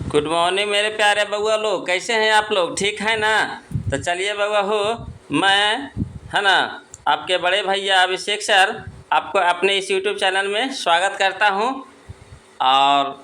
Good morning मेरे प्यारे बउआ लोग, कैसे हैं आप लोग? ठीक है ना? तो चलिए बउआ हो, मैं है ना आपके बड़े भैया अभिषेक सर आपको अपने इस यूट्यूब चैनल में स्वागत करता हूं और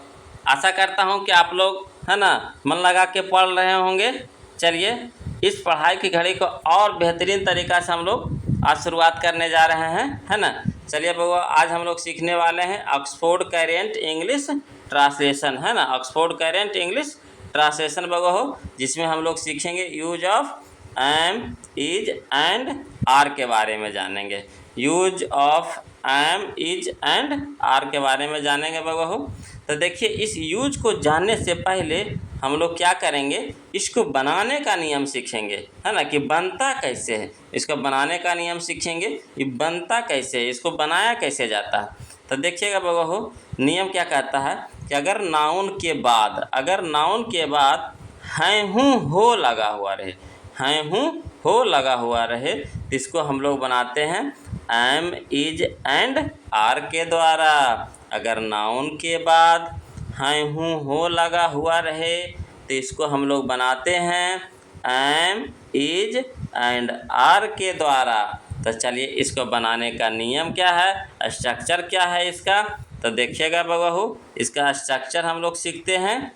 आशा करता हूं कि आप लोग है ना मन लगा के पढ़ रहे होंगे। चलिए इस पढ़ाई की घड़ी को और बेहतरीन तरीक़ा से हम लोग आज शुरुआत करने जा रहे हैं, है ना। चलिए बउआ, आज हम लोग सीखने वाले हैं ऑक्सफोर्ड करेंट इंग्लिश ट्रांसलेशन, है ना। ऑक्सफोर्ड करेंट इंग्लिश ट्रांसलेशन बउआ हो, जिसमें हम लोग सीखेंगे use of am, is and are के बारे में जानेंगे। Use of am, is and are के बारे में जानेंगे बउआ हो। तो देखिए, इस यूज को जानने से पहले हम लोग क्या करेंगे, इसको बनाने का नियम सीखेंगे, है ना, कि बनता कैसे है। इसको बनाने का नियम सीखेंगे, ये बनता कैसे है, इसको बनाया कैसे जाता है। तो देखिएगा बउआ हो, नियम क्या कहता है कि अगर नाउन के बाद हैं हूँ हो लगा हुआ रहे, हैं हूँ हो लगा हुआ रहे, तो इसको हम लोग बनाते हैं एम, इज एंड आर के द्वारा। अगर नाउन के बाद हैं हूँ हो लगा हुआ रहे तो इसको हम लोग बनाते हैं एम, इज एंड आर के द्वारा। तो चलिए इसको बनाने का नियम क्या है, स्ट्रक्चर क्या है इसका, तो देखिएगा बउआ हो, इसका स्ट्रक्चर हम लोग सीखते हैं।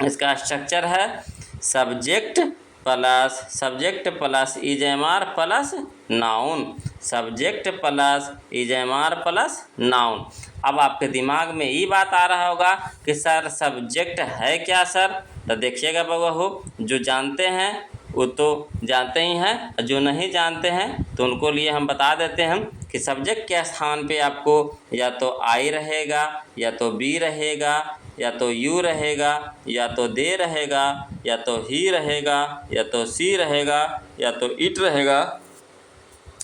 इसका स्ट्रक्चर है subject plus is am are plus noun, subject plus is am are plus noun. अब आपके दिमाग में ये बात आ रहा होगा कि सर सब्जेक्ट है क्या सर? तो देखिएगा बउआ हो, जो जानते हैं वो तो जानते ही हैं, जो नहीं जानते हैं तो उनको लिए हम बता देते हैं कि सब्जेक्ट के स्थान पे आपको या तो आई रहेगा, या तो बी रहेगा, या तो यू रहेगा, या तो दे रहेगा, या तो ही रहेगा, या तो सी रहेगा, या तो इट रहेगा,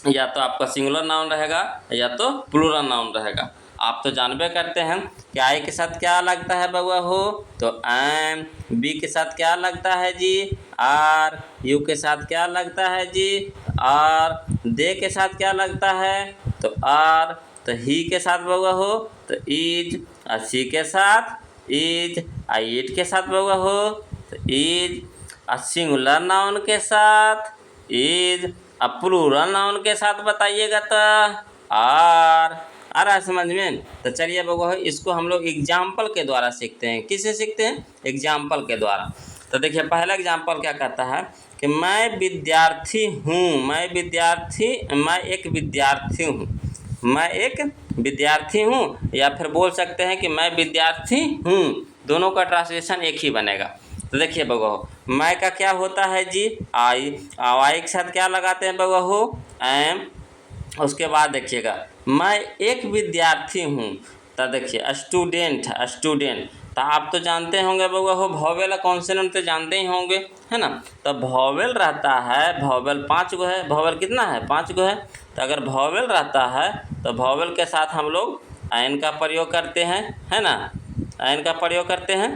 या तो आपका सिंगुलर नाउन रहेगा, या तो प्लूरल नाउन रहेगा। आप तो जानबे करते हैं कि आई के साथ क्या लगता है बउआ हो, तो एम, बी के साथ क्या लगता है जी, आर, यू के साथ क्या लगता है जी, आर, दे के साथ क्या लगता है, तो आर, तो ही के साथ बउआ हो तो इज, और सी के साथ इज, इट के साथ बउआ हो तो इज, और सिंगुलर नाउन के साथ इज, अब प्लूरल नाउन के साथ बताइएगा तो आर। आ रहा है समझ में? तो चलिए बउआ, इसको हम लोग एग्जाम्पल के द्वारा सीखते हैं। किससे सीखते हैं? एग्जाम्पल के द्वारा। तो देखिए, पहला एग्जाम्पल क्या कहता है कि मैं विद्यार्थी हूँ, मैं एक विद्यार्थी हूँ, या फिर बोल सकते हैं कि मैं विद्यार्थी हूँ। दोनों का ट्रांसलेशन एक ही बनेगा। तो देखिए बउआ हो, मैं का क्या होता है जी, आई के साथ क्या लगाते हैं बउआ हो, एम। उसके बाद देखिएगा, मैं एक विद्यार्थी हूँ, तो देखिए स्टूडेंट, तो आप तो जानते होंगे बउआ हो, वॉवेल और कॉन्सोनेंट तो जानते ही होंगे, है ना। तो वॉवेल रहता है, वॉवेल 5 गो है, वॉवेल कितना है, 5 गो है। तो अगर वॉवेल रहता है तो वॉवेल के साथ हम लोग एन का प्रयोग करते हैं, है ना, एन का प्रयोग करते हैं।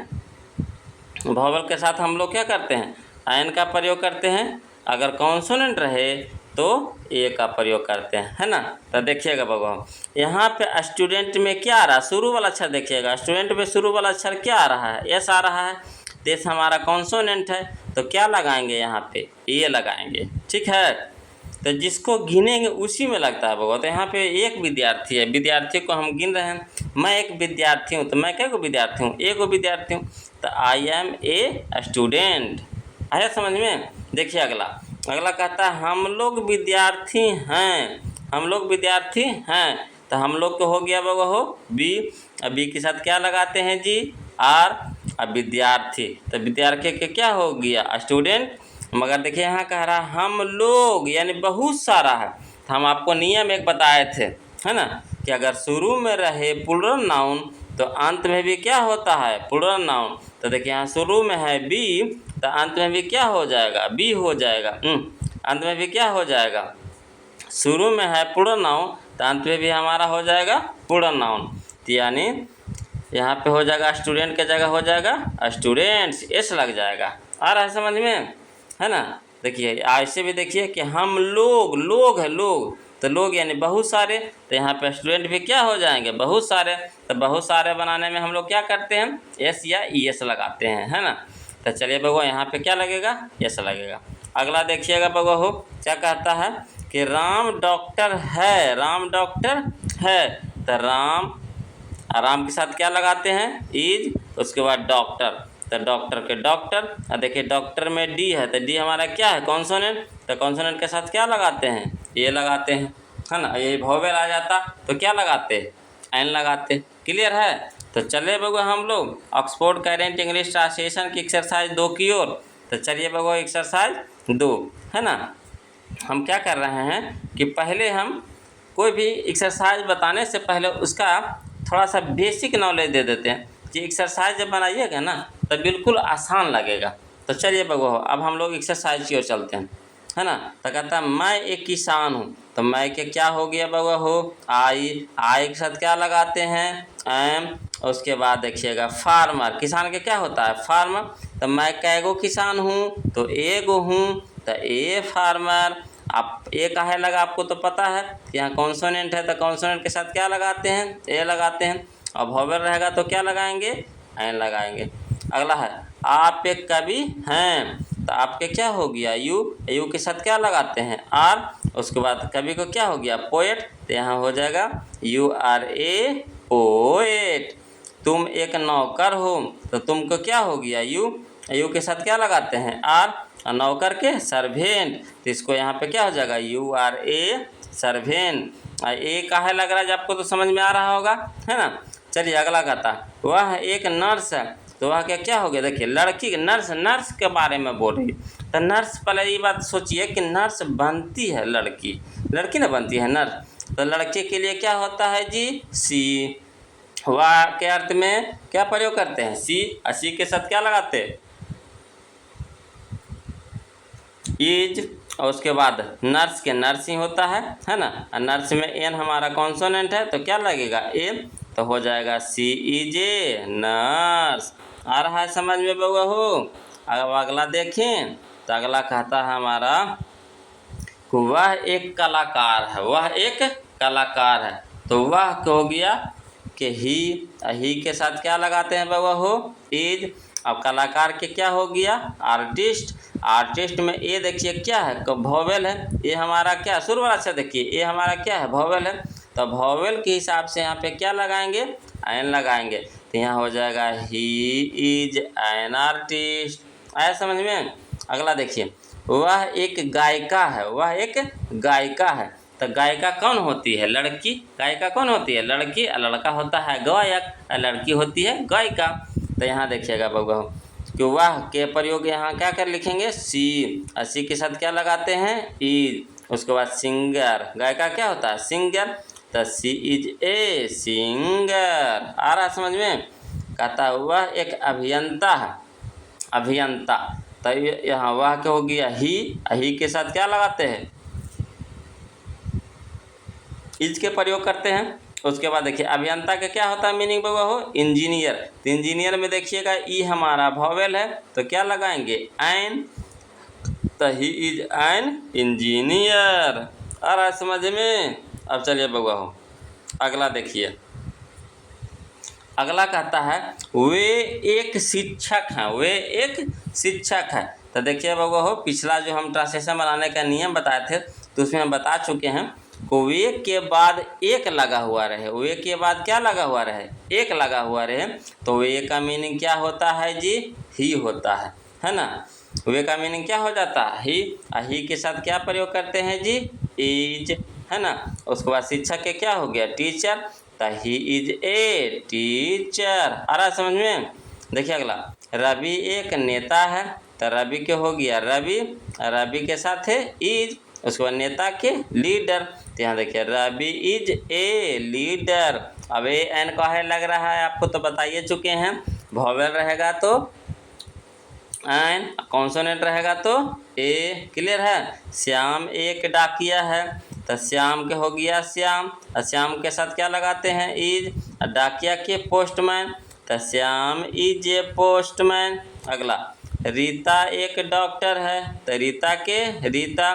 वॉवेल के साथ हम लोग क्या करते हैं, एन का प्रयोग करते हैं। अगर कॉन्सोनेंट रहे तो ए का प्रयोग करते हैं, है ना। तो देखिएगा बउआ, यहाँ पे स्टूडेंट में क्या आ रहा है, शुरू वाला अक्षर देखिएगा, स्टूडेंट में शुरू वाला अक्षर क्या आ रहा है, एस आ रहा है। एस हमारा कॉन्सोनेंट है, तो क्या लगाएंगे यहाँ पे, ए लगाएंगे, ठीक है। तो जिसको गिनेंगे उसी में लगता है बउआ। तो यहाँ पे एक विद्यार्थी है, विद्यार्थी को हम गिन रहे हैं, मैं एक विद्यार्थी हूँ, तो मैं क्या को विद्यार्थी हूँ, एक विद्यार्थी हूँ, तो आई एम ए स्टूडेंट। आया समझ में? देखिए अगला कहता है हम लोग विद्यार्थी हैं, तो हम लोग को हो गया बउआ हो बी। अब बी के साथ क्या लगाते हैं जी, आर। अब विद्यार्थी, तो विद्यार्थी के क्या हो गया, स्टूडेंट। मगर देखिए यहाँ कह रहा हम लोग, यानी बहुत सारा है। तो हम आपको नियम एक बताए थे, है ना, कि अगर शुरू में रहे प्लूरल नाउन तो अंत में भी क्या होता है, प्लूरल नाउन। तो देखिए यहाँ शुरू में है बी, तो अंत में भी क्या हो जाएगा, बी हो जाएगा। अंत में भी क्या हो जाएगा, शुरू में है प्लूरल नाउन तो अंत में भी हमारा हो जाएगा प्लूरल नाउन। तो यानी यहाँ पे हो जाएगा स्टूडेंट के जगह हो जाएगा स्टूडेंट्स, एस लग जाएगा। आ रहा है समझ में, है ना। देखिए ऐसे भी देखिए कि हम लोग है, लोग, तो लोग यानी बहुत सारे, तो यहाँ पे स्टूडेंट भी क्या हो जाएंगे, बहुत सारे। तो बहुत सारे बनाने में हम लोग क्या करते हैं, एस या ई एस लगाते हैं, है ना। तो चलिए बउआ यहाँ पे क्या लगेगा, एस लगेगा। अगला देखिएगा बउआ हो क्या कहता है कि राम डॉक्टर है, राम डॉक्टर है। तो राम के साथ क्या लगाते हैं, इज, उसके बाद डॉक्टर। तो डॉक्टर के डॉक्टर, और देखिए डॉक्टर में डी है, तो डी हमारा क्या है, कॉन्सोनेंट। तो कॉन्सोनेंट के साथ क्या लगाते हैं, ए लगाते हैं, है ना। ये वोवेल आ जाता तो क्या लगाते, एन लगाते। क्लियर है। तो चले बउआ हम लोग ऑक्सफोर्ड करेंट इंग्लिश ट्रांसलेशन की एक्सरसाइज 2 की ओर। तो चलिए बउआ एक्सरसाइज 2, है ना। हम क्या कर रहे हैं कि पहले हम कोई भी एक्सरसाइज बताने से पहले उसका थोड़ा सा बेसिक नॉलेज दे देते हैं कि एक्सरसाइज जब बनाइएगा ना तो बिल्कुल आसान लगेगा। तो चलिए बउआ अब हम लोग एक्सरसाइज की ओर चलते हैं, है ना। तो कहता है मैं एक किसान हूँ। तो मैं के क्या हो गया बउआ हो, आई के साथ क्या लगाते हैं, एम। उसके बाद देखिएगा फार्मर, किसान के क्या होता है, फार्मर। तो मैं कैगो किसान हूँ, तो एगो हूँ, तो ए फार्मर। आप ए काहे लगा आपको तो पता है, यहाँ कॉन्सोनेंट है तो कॉन्सोनेंट के साथ क्या लगाते हैं, ए लगाते हैं। और वोवेल रहेगा तो क्या लगाएंगे, एन लगाएंगे। अगला है आप एक कवि हैं। तो आपके क्या हो गया, यू के साथ क्या लगाते हैं, आर। उसके बाद कवि को क्या हो गया, पोएट। तो यहाँ हो जाएगा यू आर ए पोएट। तुम एक नौकर हो। तो तुमको क्या हो गया, यू के साथ क्या लगाते हैं, आर। और नौकर के सर्वेंट। तो इसको यहाँ पे क्या हो जाएगा, यू आर ए सर्वेंट। ए काहे लग रहा है आपको तो समझ में आ रहा होगा, है ना। चलिए अगला कहता वह एक नर्स है। तो वह क्या हो गया, देखिए लड़की, नर्स के बारे में बोल रही। तो नर्स, पहले ये बात सोचिए कि नर्स बनती है लड़की ना बनती है नर्स। तो लड़के के लिए क्या होता है जी, सी। वह के अर्थ में क्या प्रयोग करते हैं, सी। और सी के साथ क्या लगाते हैं, इज। और उसके बाद नर्स के नर्स ही होता है ना। और नर्स में एन हमारा कॉन्सोनेंट है तो क्या लगेगा, ए। तो हो जाएगा सी इज ए नर्स। आ रहा है समझ में बउआ हो। अब अगला देखें तो अगला कहता है हमारा वह एक कलाकार है, वह एक कलाकार है। तो वह हो गया कि ही के साथ क्या लगाते हैं बउआ हो, इज। अब कलाकार के क्या हो गया, आर्टिस्ट में ए देखिए क्या है, वोवेल है। ये हमारा क्या शुरू वाला अक्षर देखिए, ये हमारा क्या है, वोवेल है। तो वोवेल के हिसाब से यहाँ पे क्या लगाएंगे, एन लगाएंगे। तो यहाँ हो जाएगा ही इज एन आर्टिस्ट। आया समझ में। अगला देखिए वह एक गायिका है, वह एक गायिका है। तो गायिका कौन होती है, लड़की। गायिका कौन होती है, लड़की। और लड़का होता है गायक, और लड़की होती है गायिका। तो यहाँ देखिएगा बउआ कि वह के प्रयोग यहाँ क्या कर लिखेंगे, सी। और सी के साथ क्या लगाते हैं, इज। उसके बाद सिंगर, गायिका क्या होता है, सिंगर। तो सी इज ए सिंगर। आ रहा समझ में। कहता वह एक अभियंता है, अभियंता। तो यहाँ वह क्या हो गया, ही के साथ क्या लगाते हैं, इज के प्रयोग करते हैं। उसके बाद देखिए अभियंता का क्या होता है मीनिंग बउआ हो, इंजीनियर। तो इंजीनियर में देखिएगा ई हमारा वोवेल है तो क्या लगाएंगे, एन। तो ही इज एन इंजीनियर। आ रहा है समझ में। अब चलिए बउआ हो अगला देखिए। अगला कहता है वे एक शिक्षक हैं, वे एक शिक्षक हैं। तो देखिए बउआ हो पिछला जो हम ट्रांसलेशन बनाने का नियम बताए थे तो उसमें हम बता चुके हैं को वे के बाद एक लगा हुआ रहे, वे के बाद क्या लगा हुआ रहे, एक लगा हुआ रहे। तो वे का मीनिंग क्या होता है जी, ही होता है ना। वे का मीनिंग क्या हो जाता है, ही के साथ क्या प्रयोग करते हैं जी, इज, है ना। उसके बाद शिक्षक के क्या हो गया, टीचर। तो ही इज ए टीचर। आ रहा समझ में। देखिए अगला रवि एक नेता है। तो रवि के हो गया रवि, रवि के साथ है इज। उसके बाद नेता के लीडर। तो यहाँ देखिए रवि इज ए लीडर। अब ए एन काहे लग रहा है आपको तो बताइए चुके हैं। वोवेल रहेगा तो एन, कॉन्सोनेंट रहेगा तो ए। क्लियर है। श्याम एक डाकिया है। तो श्याम के हो गया श्याम, और श्याम के साथ क्या लगाते हैं, इज। और डाकिया के पोस्टमैन। तो श्याम इज ए पोस्टमैन। अगला रीता एक डॉक्टर है। तो रीता के रीता।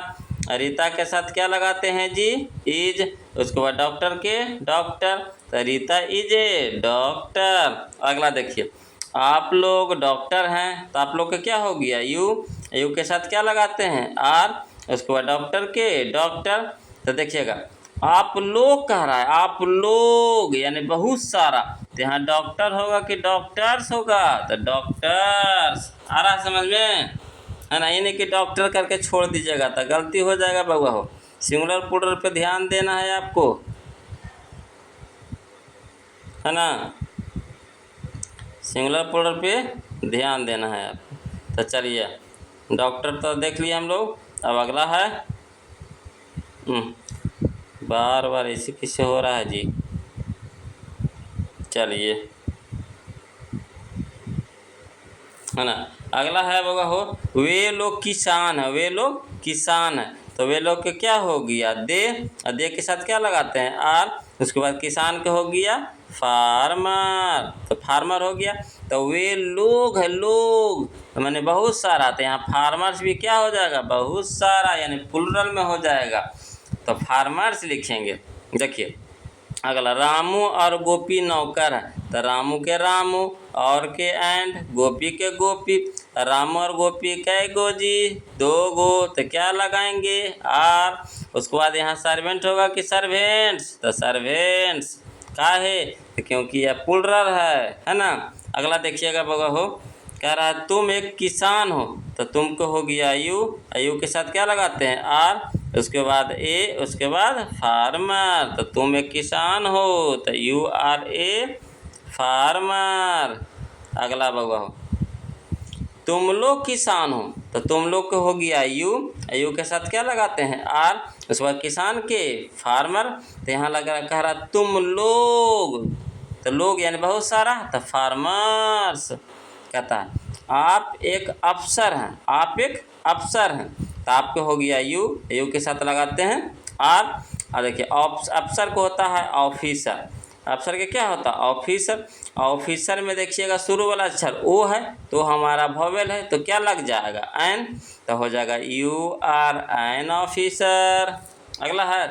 रीता के साथ क्या लगाते हैं जी, इज। उसके बाद डॉक्टर के डॉक्टर, तो रीता इज ए डॉक्टर। अगला देखिए, आप लोग डॉक्टर हैं, तो आप लोग का क्या हो गया, यू। यू के साथ क्या लगाते हैं, आर। उसके बाद डॉक्टर के डॉक्टर, तो देखिएगा आप लोग कह रहा है, आप लोग यानी बहुत सारा, तो यहाँ डॉक्टर होगा कि डॉक्टर्स होगा, तो डॉक्टर्स। आ रहा है समझ में, है ना। ये नहीं कि डॉक्टर करके छोड़ दीजिएगा तो गलती हो जाएगा बउआ हो। सिंगुलर प्लूरल पे ध्यान देना है आपको, है ना। सिंगुलर प्लूरल पे ध्यान देना है आपको। तो चलिए, डॉक्टर तो देख लिए हम लोग। अब अगला है, बार बार ऐसे किससे हो रहा है जी। चलिए, है ना। अगला है बउआ हो, वे लोग किसान है, वे लोग किसान है, तो वे लोग के क्या हो गया, दे। और दे के साथ क्या लगाते हैं, आर। उसके बाद किसान के हो गया फार्मर, तो फार्मर हो गया। तो वे लोग है, लोग तो मैंने बहुत सारा, तो यहाँ फार्मर्स भी क्या हो जाएगा, बहुत सारा, यानी प्लूरल में हो जाएगा, तो फार्मर्स लिखेंगे। देखिए अगला, रामू और गोपी नौकर है, तो रामू के रामू, और के एंड, गोपी के गोपी। रामू और गोपी कै गो जी, दो गो, तो क्या लगाएंगे, आर। उसके बाद यहाँ सर्वेंट होगा कि सर्वेंट्स, तो सर्वेंट्स का है, तो क्योंकि यह प्लूरल है ना। अगला देखिएगा बगा हो, कह रहा है तुम एक किसान हो, तो तुमको हो गया यू। यू के साथ क्या लगाते हैं, आर। उसके बाद ए, उसके बाद फार्मर, तो तुम एक किसान हो, तो यू आर ए फार्मर। अगला बउआ हो, तुम लोग किसान हो, तो तुम लोग को हो गया यू। यू के साथ क्या लगाते हैं, आर। उसके बाद किसान के फार्मर, तो यहाँ लगा कह रहा तुम लोग, तो लोग यानी बहुत सारा, तो फार्मर्स। कहता है आप एक अफसर हैं, आप एक अफसर हैं, तो आपको हो गया यू। यू के साथ लगाते हैं आर। और देखिए अफसर को होता है ऑफिसर, अफसर के क्या होता है, ऑफिसर। ऑफिसर में देखिएगा शुरू वाला अक्षर ओ है, तो हमारा वोवेल है, तो क्या लग जाएगा, एन, तो हो जाएगा यू आर एन ऑफिसर। अगला है,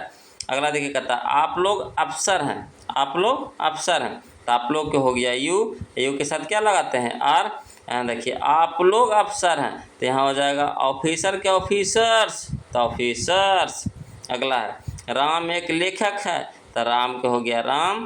अगला देखिए कहता है आप लोग अफसर हैं, आप लोग अफसर हैं, तो आप लोग के हो गया यू। यू के साथ क्या लगाते हैं, आर। यहाँ देखिए आप लोग अफसर हैं, तो यहाँ हो जाएगा ऑफिसर के ऑफिसर्स, तो ऑफिसर्स। अगला है राम एक लेखक है, तो राम के हो गया राम।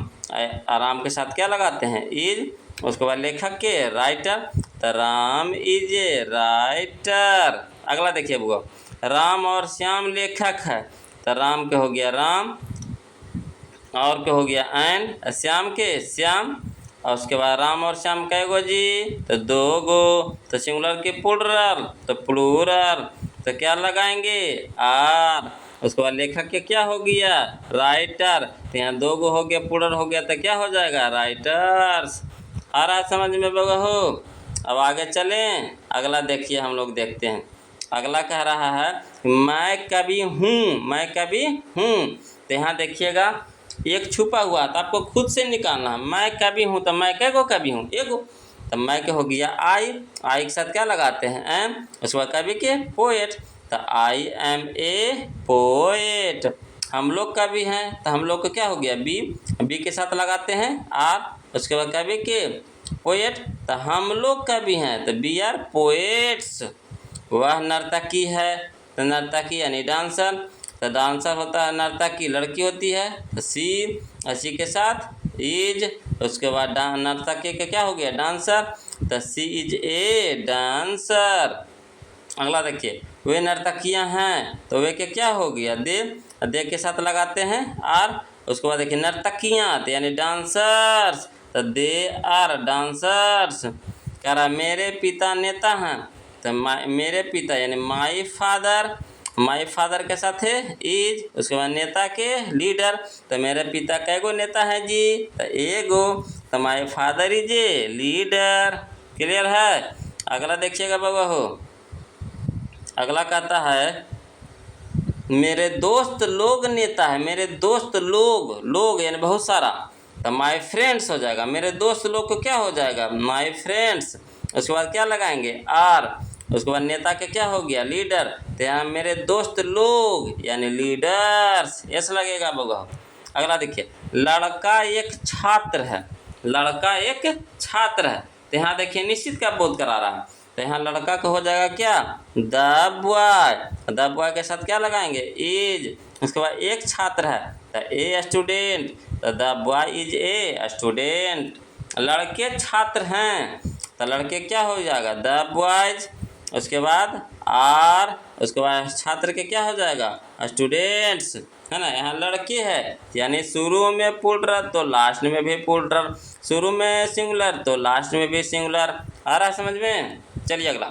राम के साथ क्या लगाते हैं, इज। उसके बाद लेखक के राइटर, तो राम इज ए राइटर। अगला देखिए बुआ, राम और श्याम लेखक है, तो राम के हो गया राम, और के हो गया एंड, श्याम के श्याम। और उसके बाद राम और श्याम कै गो जी, तो दो गो, तो सिंगुलर के प्लूरल, तो प्लूरल, तो क्या लगाएंगे, आर। उसके बाद लेखक के क्या हो गया, राइटर, तो यहाँ दो गो हो गया, प्लूरल हो गया, तो क्या हो जाएगा, राइटर्स। आ रहा है समझ में बगा हो। अब आगे चलें, अगला देखिए हम लोग देखते हैं। अगला कह रहा है मैं कवि हूँ, मैं कवि हूँ, तो यहाँ देखिएगा एक छुपा हुआ, तो आपको खुद से निकालना है। मैं कवि हूँ, तो मैं कै गो कवि हूँ, एगो, तो मैं के हो गया आई। आई के साथ क्या लगाते हैं, एम। उसके बाद कवि के पोएट, तो आई एम ए पोएट। हम लोग कवि हैं, तो हम लोग को क्या हो गया, बी। बी के साथ लगाते हैं आर। उसके बाद कवि के पोएट, तो हम लोग कवि हैं, तो बी आर पोएट्स। वह नर्तकी है, तो नर्तकी यानी डांसर, तो डांसर होता है नर्तकी, लड़की होती है, तो सी। सी के साथ इज। उसके बाद नर्तकी के क्या हो गया, डांसर, तो सी इज ए डांसर। अगला देखिए वे नर्तकियां हैं, तो वे के क्या हो गया, दे। दे के साथ लगाते हैं आर। उसके बाद देखिए नर्तकियां, तो यानी डांसर्स, तो दे आर डांसर्स। कह रहा मेरे पिता नेता हैं, तो मेरे पिता यानी माई फादर, माई फादर के साथ है इज। उसके बाद नेता के लीडर, तो मेरे पिता कै गो नेता है जी, तो एगो, तो my father is a leader. Clear है। अगला देखिएगा बाबा हो, अगला कहता है मेरे दोस्त लोग नेता है, मेरे दोस्त लोग, लोग यानी बहुत सारा, तो माई फ्रेंड्स हो जाएगा। मेरे दोस्त लोग को क्या हो जाएगा, माई फ्रेंड्स। उसके बाद क्या लगाएंगे, आर। उसके बाद नेता के क्या हो गया, लीडर। तो यहाँ मेरे दोस्त लोग यानी लीडर्स, ऐसा लगेगा बउआ। अगला देखिए, लड़का एक छात्र है, लड़का एक छात्र है। तो यहाँ देखिए निश्चित का बोध करा रहा है। तो यहाँ लड़का का हो जाएगा क्या, द बॉय। द बॉय के साथ क्या लगाएंगे, इज। उसके बाद एक छात्र है तो ए स्टूडेंट, तो the boy is a student. लड़के छात्र हैं तो लड़के क्या हो जाएगा, द बॉयज। उसके बाद आर, उसके बाद छात्र के क्या हो जाएगा, स्टूडेंट्स, है ना। यहाँ लड़के है यानी शुरू में प्लूरल तो लास्ट में भी प्लूरल, शुरू में सिंगुलर तो लास्ट में भी सिंगुलर। आ रहा है समझ में। चलिए अगला,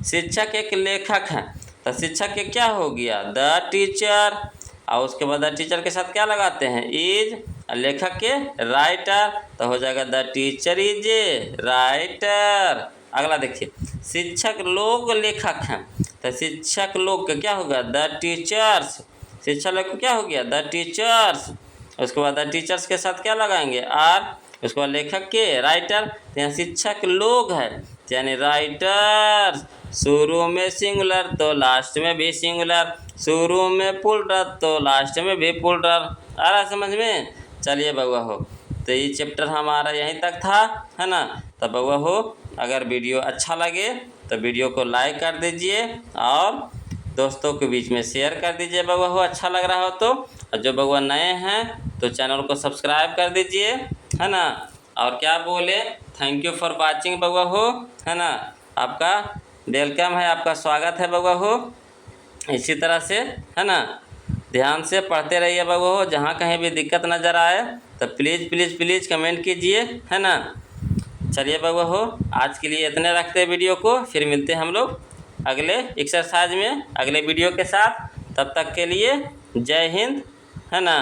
शिक्षक एक लेखक है तो शिक्षक के क्या हो गया, द टीचर। और उसके बाद द टीचर के साथ क्या लगाते हैं, इज। लेखक के राइटर तो हो जाएगा the teacher is a writer. अगला देखिए, शिक्षक लोग लेखक हैं तो शिक्षक लोग का क्या होगा, द टीचर्स। शिक्षक लोग को क्या हो गया, द टीचर्स। उसके बाद द टीचर्स के साथ क्या लगाएंगे, आर। उसके बाद लेखक के राइटर, तो यहाँ शिक्षक लोग है यानी राइटर्स। शुरू में सिंगुलर तो लास्ट में भी सिंगुलर, शुरू में प्लूरल तो लास्ट में भी प्लूरल। आ रहा समझ में। चलिए बउआ हो, तो ये चैप्टर हमारा यहीं तक था, है ना। तो बउआ हो, अगर वीडियो अच्छा लगे तो वीडियो को लाइक कर दीजिए और दोस्तों के बीच में शेयर कर दीजिए बउआ हो, अच्छा लग रहा हो तो। और जो बउआ नए हैं तो चैनल को सब्सक्राइब कर दीजिए, है ना। और क्या बोले, थैंक यू फॉर वाचिंग बउआ हो, है ना। आपका वेलकम है, आपका स्वागत है बउआ हो। इसी तरह से, है ना, ध्यान से पढ़ते रहिए बउआ हो। जहाँ कहीं भी दिक्कत नज़र आए तो प्लीज़ प्लीज़ प्लीज़ कमेंट कीजिए, है ना। चलिए बउआ हो, आज के लिए इतने रखते हैं वीडियो को, फिर मिलते हैं हम लोग अगले एक्सरसाइज में अगले वीडियो के साथ। तब तक के लिए जय हिंद, है ना।